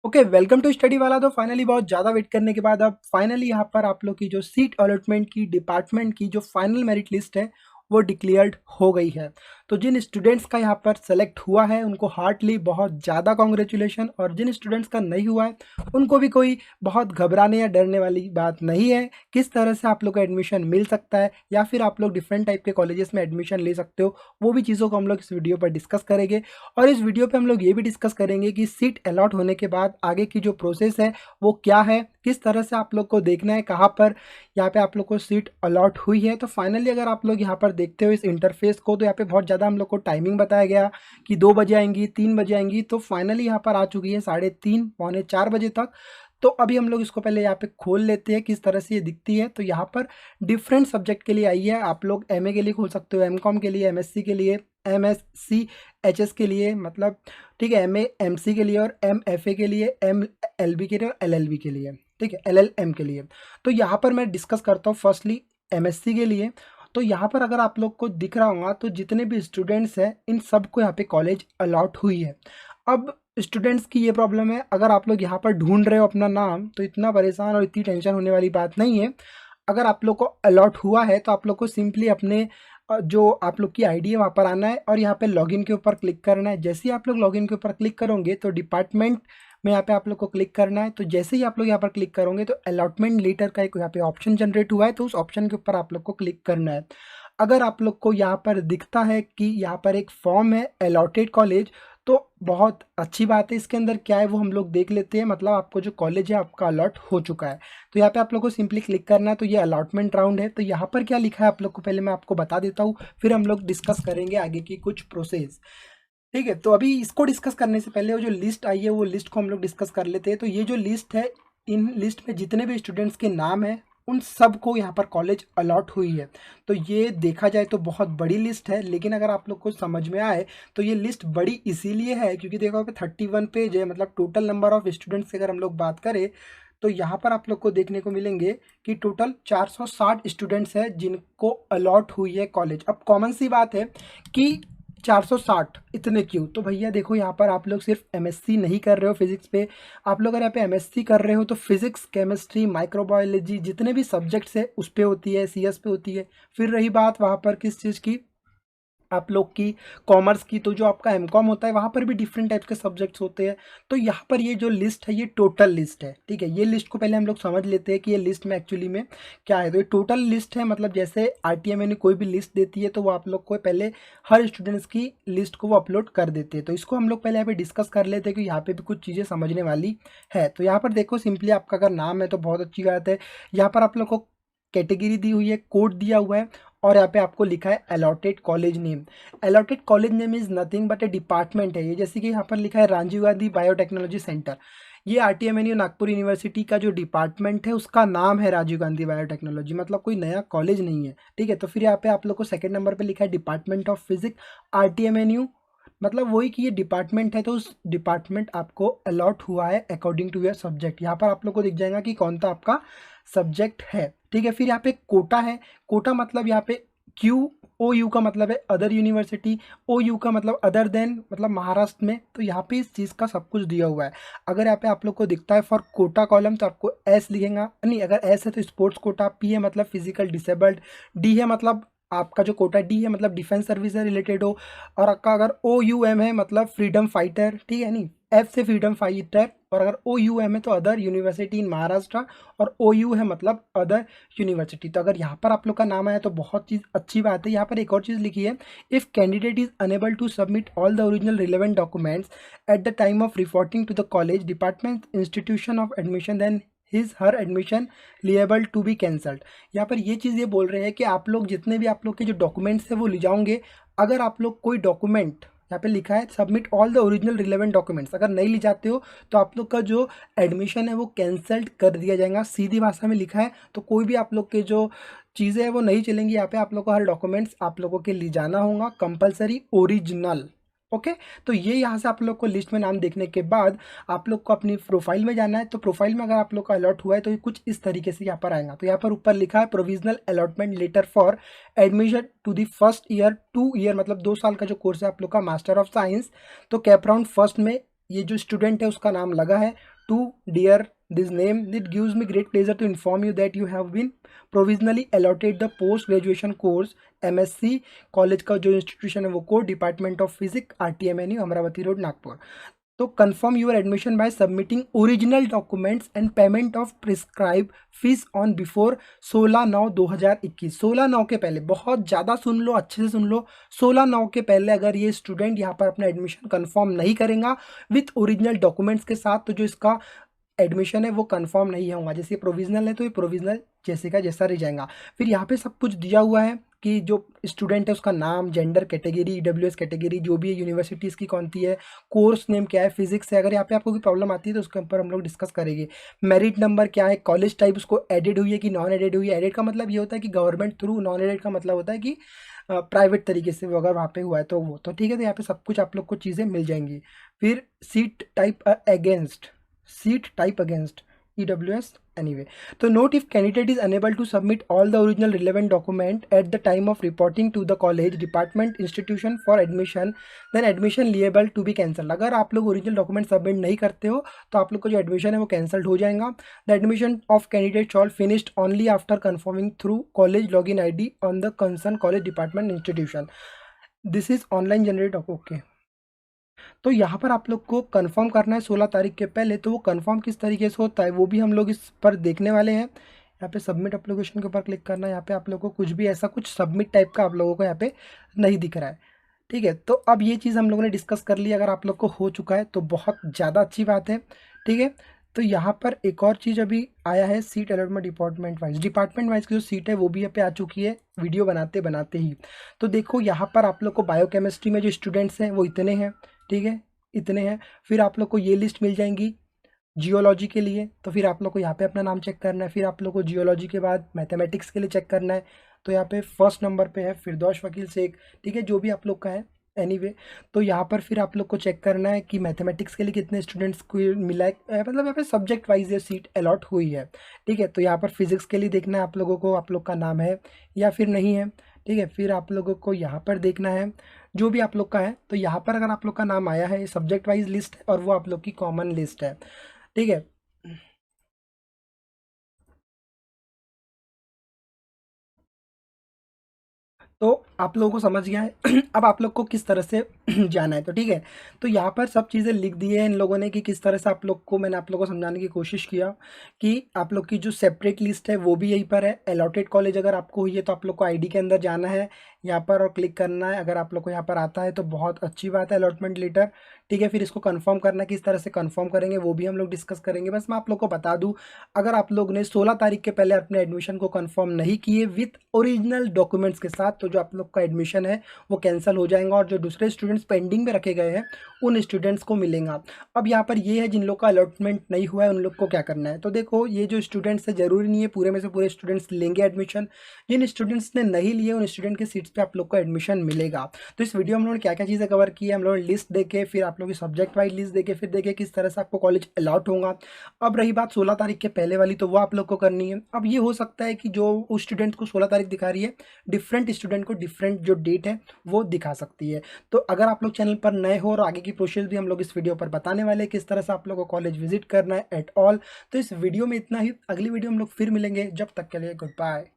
Okay, welcome to study वाला। तो finally बहुत ज़्यादा वेट करने के बाद अब फाइनली यहाँ पर आप लोग की जो सीट अलॉटमेंट की डिपार्टमेंट की जो फाइनल मेरिट लिस्ट है वो डिक्लेयर्ड हो गई है। तो जिन स्टूडेंट्स का यहाँ पर सेलेक्ट हुआ है उनको हार्टली बहुत ज़्यादा कॉन्ग्रेचुलेशन, और जिन स्टूडेंट्स का नहीं हुआ है उनको भी कोई बहुत घबराने या डरने वाली बात नहीं है। किस तरह से आप लोग को एडमिशन मिल सकता है या फिर आप लोग डिफरेंट टाइप के कॉलेजेस में एडमिशन ले सकते हो, वो भी चीज़ों को हम लोग इस वीडियो पर डिस्कस करेंगे। और इस वीडियो पे हम लोग ये भी डिस्कस करेंगे कि सीट अलॉट होने के बाद आगे की जो प्रोसेस है वो क्या है, किस तरह से आप लोग को देखना है, कहाँ पर यहाँ पे आप लोग को सीट अलॉट हुई है। तो फाइनली अगर आप लोग यहाँ पर देखते हो इस इंटरफेस को, तो यहाँ पे बहुत ज़्यादा हम लोग को टाइमिंग बताया गया कि 2 बजे आएंगी, 3 बजे आएंगी। तो फाइनली यहाँ पर आ चुकी है 3:30 पौने 4 बजे तक। तो अभी हम लोग इसको पहले यहाँ पे खोल लेते हैं किस तरह से ये दिखती है। तो यहाँ पर डिफरेंट सब्जेक्ट के लिए आई है। आप लोग एमए के लिए खोल सकते हो, एमकॉम के लिए, एमएससी के लिए, एमएससी एचएस के लिए, मतलब ठीक है, एमए एमसी के लिए, और एमएफए के लिए, एमएलबी के लिए, और एलएलबी के लिए, ठीक है, एलएलएम के लिए। तो यहाँ पर मैं डिस्कस करता हूँ फर्स्टली एमएससी के लिए। तो यहाँ पर अगर आप लोग को दिख रहा होगा तो जितने भी स्टूडेंट्स हैं इन सबको यहाँ पे कॉलेज अलॉट हुई है। अब स्टूडेंट्स की ये प्रॉब्लम है, अगर आप लोग यहाँ पर ढूंढ रहे हो अपना नाम तो इतना परेशान और इतनी टेंशन होने वाली बात नहीं है। अगर आप लोग को अलॉट हुआ है तो आप लोग को सिंपली अपने जो आप लोग की आईडी है वहाँ पर आना है और यहाँ पे लॉगिन के ऊपर क्लिक करना है। जैसे ही आप लोग लॉगिन के ऊपर क्लिक करोगे तो डिपार्टमेंट में यहाँ पे आप लोग को क्लिक करना है। तो जैसे ही आप लोग यहाँ पर क्लिक करोगे तो अलॉटमेंट लेटर का एक यहाँ पे ऑप्शन जनरेट हुआ है, तो उस ऑप्शन के ऊपर आप लोग को क्लिक करना है। अगर आप लोग को यहाँ पर दिखता है कि यहाँ पर एक फॉर्म है अलॉटेड कॉलेज, तो बहुत अच्छी बात है। इसके अंदर क्या है वो हम लोग देख लेते हैं, मतलब आपको जो कॉलेज है आपका अलॉट हो चुका है। तो यहाँ पे आप लोग को सिंपली क्लिक करना है। तो ये अलॉटमेंट राउंड है। तो यहाँ पर क्या लिखा है आप लोग को पहले मैं आपको बता देता हूँ, फिर हम लोग डिस्कस करेंगे आगे की कुछ प्रोसेस। ठीक है, तो अभी इसको डिस्कस करने से पहले वो जो लिस्ट आई है वो लिस्ट को हम लोग डिस्कस कर लेते हैं। तो ये जो लिस्ट है, इन लिस्ट में जितने भी स्टूडेंट्स के नाम हैं उन सबको यहाँ पर कॉलेज अलॉट हुई है। तो ये देखा जाए तो बहुत बड़ी लिस्ट है, लेकिन अगर आप लोग को समझ में आए तो ये लिस्ट बड़ी इसीलिए है क्योंकि देखो पे 31 पेज है, मतलब टोटल नंबर ऑफ स्टूडेंट्स की अगर हम लोग बात करें तो यहाँ पर आप लोग को देखने को मिलेंगे कि टोटल 460 स्टूडेंट्स हैं जिनको अलॉट हुई है कॉलेज। अब कॉमन सी बात है कि 460 इतने क्यों? तो भैया देखो, यहाँ पर आप लोग सिर्फ एमएससी नहीं कर रहे हो फिजिक्स पे, आप लोग अगर यहाँ पे एमएससी कर रहे हो तो फिजिक्स, केमिस्ट्री, माइक्रोबायोलॉजी जितने भी सब्जेक्ट्स है उस पे होती है, सीएस पे होती है। फिर रही बात वहाँ पर किस चीज़ की, आप लोग की कॉमर्स की, तो जो आपका एमकॉम होता है वहाँ पर भी डिफरेंट टाइप्स के सब्जेक्ट्स होते हैं। तो यहाँ पर ये जो लिस्ट है ये टोटल लिस्ट है, ठीक है। ये लिस्ट को पहले हम लोग समझ लेते हैं कि ये लिस्ट में एक्चुअली में क्या है। तो ये टोटल लिस्ट है, मतलब जैसे आरटीएमए ने कोई भी लिस्ट देती है तो वो आप लोग को पहले हर स्टूडेंट्स की लिस्ट को वो अपलोड कर देते हैं। तो इसको हम लोग पहले यहाँ पे डिस्कस कर लेते हैं कि यहाँ पे भी कुछ चीज़ें समझने वाली है। तो यहाँ पर देखो, सिंपली आपका अगर नाम है तो बहुत अच्छी बात है। यहाँ पर आप लोग को कैटेगरी दी हुई है, कोड दिया हुआ है, और यहाँ पे आपको लिखा है allotted college name. Allotted college name is nothing but A department है ये, जैसे कि यहाँ पर लिखा है राजीव गांधी बायोटेक्नोलॉजी सेंटर। ये आरटीएमएनयू नागपुर यूनिवर्सिटी का जो डिपार्टमेंट है उसका नाम है राजीव गांधी बायोटेक्नोलॉजी, मतलब कोई नया कॉलेज नहीं है, ठीक है। तो फिर यहाँ पे आप लोग को सेकंड नंबर पे लिखा है डिपार्टमेंट ऑफ फिजिक्स आरटीएमएनयू, मतलब वही कि ये डिपार्टमेंट है तो उस डिपार्टमेंट आपको अलॉट हुआ है अकॉर्डिंग टू योर सब्जेक्ट। यहाँ पर आप लोग को दिख जाएगा कि कौन सा आपका सब्जेक्ट है, ठीक है। फिर यहाँ पे कोटा है। कोटा मतलब यहाँ पे क्यू, ओ यू का मतलब है अदर यूनिवर्सिटी, ओ यू का मतलब अदर देन, मतलब महाराष्ट्र में। तो यहाँ पे इस चीज़ का सब कुछ दिया हुआ है। अगर यहाँ पे आप लोग को दिखता है फॉर कोटा कॉलम तो आपको एस लिखेगा, नहीं अगर एस है तो स्पोर्ट्स कोटा, पी है मतलब फिजिकल डिसेबल्ड, डी है मतलब आपका जो कोटा डी है मतलब डिफेंस सर्विस से रिलेटेड हो, और आपका अगर ओ यू एम है मतलब फ्रीडम फाइटर, ठीक है, नहीं एफ से फ्रीडम फाइटर, और अगर ओ यू एम है तो अदर यूनिवर्सिटी इन महाराष्ट्र, और ओ यू है मतलब अदर यूनिवर्सिटी। तो अगर यहाँ पर आप लोग का नाम आया तो बहुत चीज़ अच्छी बात है। यहाँ पर एक और चीज़ लिखी है, if candidate is unable to submit all the original relevant documents at the time of reporting to the college department institution of admission then his her admission liable to be cancelled. यहाँ पर ये चीज़ ये बोल रहे हैं कि आप लोग जितने भी आप लोग के जो डॉक्यूमेंट्स हैं वो ले जाओगे, अगर आप लोग कोई डॉक्यूमेंट, यहाँ पे लिखा है submit all the original relevant documents, अगर नहीं ले जाते हो तो आप लोग का जो एडमिशन है वो कैंसल्ड कर दिया जाएगा, सीधी भाषा में लिखा है। तो कोई भी आप लोग के जो चीज़ें हैं वो नहीं चलेंगी, यहाँ पे आप लोग को हर डॉक्यूमेंट्स आप लोगों के ले जाना होगा कंपलसरी ओरिजिनल। ओके, तो ये यहाँ से आप लोग को लिस्ट में नाम देखने के बाद आप लोग को अपनी प्रोफाइल में जाना है। तो प्रोफाइल में अगर आप लोग का अलॉट हुआ है तो ये कुछ इस तरीके से यहाँ पर आएगा। तो यहाँ पर ऊपर लिखा है provisional allotment letter for admission to the first year, 2 year मतलब 2 साल का जो कोर्स है आप लोग का मास्टर ऑफ साइंस। तो कैप राउंड फर्स्ट में ये जो स्टूडेंट है उसका नाम लगा है। To dear this name, it gives me great pleasure to inform you that you have been provisionally allotted the post graduation course MSc। College का जो इंस्टीट्यूशन है वो code department of physics, RTMNU, Amravati road, Nagpur. तो confirm your admission by submitting original documents and payment of prescribe fees on before 16/9/2021। 16/9 के पहले, बहुत ज़्यादा सुन लो, अच्छे से सुन लो, 16/9 के पहले अगर ये स्टूडेंट यहाँ पर अपना एडमिशन कन्फर्म नहीं करेगा विथ ओरिजिनल डॉक्यूमेंट्स के साथ, तो जो इसका एडमिशन है वो कंफर्म नहीं होगा। जैसे प्रोविजनल है तो ये प्रोविजनल जैसे का जैसा रह जाएगा। फिर यहाँ पे सब कुछ दिया हुआ है कि जो स्टूडेंट है उसका नाम, जेंडर, कैटेगरी, EWS कैटेगरी जो भी है, यूनिवर्सिटी इसकी कौन सी है, कोर्स नेम क्या है, फिजिक्स है। अगर यहाँ पे आपको कोई प्रॉब्लम आती है तो उसके ऊपर हम लोग डिस्कस करेंगे। मेरिट नंबर क्या है, कॉलेज टाइप उसको एडेड हुई है कि नॉन एडेड हुई है। एडेड का मतलब ये होता है कि गवर्नमेंट थ्रू, नॉन एडेड का मतलब होता है कि प्राइवेट तरीके से वो अगर वहाँ पे हुआ है तो वो तो ठीक है। तो यहाँ पे सब कुछ आप लोग को चीज़ें मिल जाएंगी। फिर seat type against EWS anyway. So note, if candidate is unable to submit all the original relevant document at the time of reporting to the college department institution for admission, then admission liable to be cancelled। अगर आप लोग original document submit नहीं करते हो तो आप लोग का जो एडमिशन है वो कैंसल्ड हो जाएगा। The admission of candidate shawl finished only after confirming through college login ID on the concern college department institution. This is online generate okay. तो यहाँ पर आप लोग को कंफर्म करना है 16 तारीख के पहले। तो वो कंफर्म किस तरीके से होता है वो भी हम लोग इस पर देखने वाले हैं। यहाँ पे सबमिट एप्लीकेशन के ऊपर क्लिक करना है। यहाँ पे आप लोगों को कुछ भी ऐसा कुछ सबमिट टाइप का आप लोगों को यहाँ पे नहीं दिख रहा है, ठीक है। तो अब ये चीज़ हम लोगों ने डिस्कस कर ली। अगर आप लोग को हो चुका है तो बहुत ज़्यादा अच्छी बात है, ठीक है। तो यहाँ पर एक और चीज़ अभी आया है, सीट अलॉटमेंट डिपार्टमेंट वाइज की जो सीट है वो भी यहाँ पे आ चुकी है वीडियो बनाते बनाते ही। तो देखो यहाँ पर आप लोग को बायोकेमिस्ट्री में जो स्टूडेंट्स हैं वो इतने हैं, ठीक है, इतने हैं। फिर आप लोग को ये लिस्ट मिल जाएंगी जियोलॉजी के लिए, तो फिर आप लोग को यहाँ पे अपना नाम चेक करना है। फिर आप लोग को जियोलॉजी के बाद मैथमेटिक्स के लिए चेक करना है। तो यहाँ पे फर्स्ट नंबर पे है फिरदौश वकील शेख, ठीक है, जो भी आप लोग का है एनीवे। तो यहाँ पर फिर आप लोग को चेक करना है कि मैथमेटिक्स के लिए कितने स्टूडेंट्स को मिला है, मतलब यहाँ पे सब्जेक्ट वाइज ये सीट अलॉट हुई है, ठीक है। तो यहाँ पर फिजिक्स के लिए देखना है आप लोगों को, आप लोग का नाम है या फिर नहीं है, ठीक है। फिर आप लोगों को यहाँ पर देखना है जो भी आप लोग का है। तो यहाँ पर अगर आप लोग का नाम आया है, सब्जेक्ट वाइज लिस्ट है और वो आप लोग की कॉमन लिस्ट है, ठीक है। तो आप लोगों को समझ गया है अब आप लोग को किस तरह से जाना है, तो ठीक है। तो यहाँ पर सब चीज़ें लिख दी है इन लोगों ने कि किस तरह से आप लोग को, मैंने आप लोगों को समझाने की कोशिश किया कि आप लोग की जो सेपरेट लिस्ट है वो भी यहीं पर है। अलॉटेड कॉलेज अगर आपको हुई है तो आप लोग को ID के अंदर जाना है यहाँ पर और क्लिक करना है। अगर आप लोग को यहाँ पर आता है तो बहुत अच्छी बात है, अलॉटमेंट लेटर, ठीक है। फिर इसको कंफर्म करना, किस तरह से कंफर्म करेंगे वो भी हम लोग डिस्कस करेंगे। बस मैं आप लोग को बता दूं, अगर आप लोग ने 16 तारीख के पहले अपने एडमिशन को कंफर्म नहीं किए विथ ओरिजिनल डॉक्यूमेंट्स के साथ, तो जो आप लोग का एडमिशन है वो कैंसिल हो जाएगा और जो दूसरे स्टूडेंट्स पेंडिंग में रखे गए हैं उन स्टूडेंट्स को मिलेगा। अब यहाँ पर ये है जिन लोग का अलॉटमेंट नहीं हुआ है उन लोग को क्या करना है। तो देखो ये जो स्टूडेंट्स है, ज़रूरी नहीं है पूरे में से पूरे स्टूडेंट्स लेंगे एडमिशन। जिन स्टूडेंट्स ने नहीं लिए उन स्टूडेंट की सीट्स पे आप लोग को एडमिशन मिलेगा। तो इस वीडियो में हम लोगों ने क्या क्या चीज़ें कवर की है, हम लोगों ने लिस्ट देखे, फिर आप लोग की सब्जेक्ट वाइज लिस्ट देखे, फिर देखे किस तरह से आपको कॉलेज अलॉट होगा। अब रही बात 16 तारीख के पहले वाली, तो वो आप लोग को करनी है। अब ये हो सकता है कि जो उस स्टूडेंट को 16 तारीख दिखा रही है, डिफरेंट स्टूडेंट को डिफरेंट जो डेट है वो दिखा सकती है। तो अगर आप लोग चैनल पर नए हो और आगे की प्रोसेस भी हम लोग इस वीडियो पर बताने वाले हैं, किस तरह से आप लोग को कॉलेज विजिट करना है एट ऑल। तो इस वीडियो में इतना ही, अगली वीडियो हम लोग फिर मिलेंगे, जब तक के लिए गुड बाय।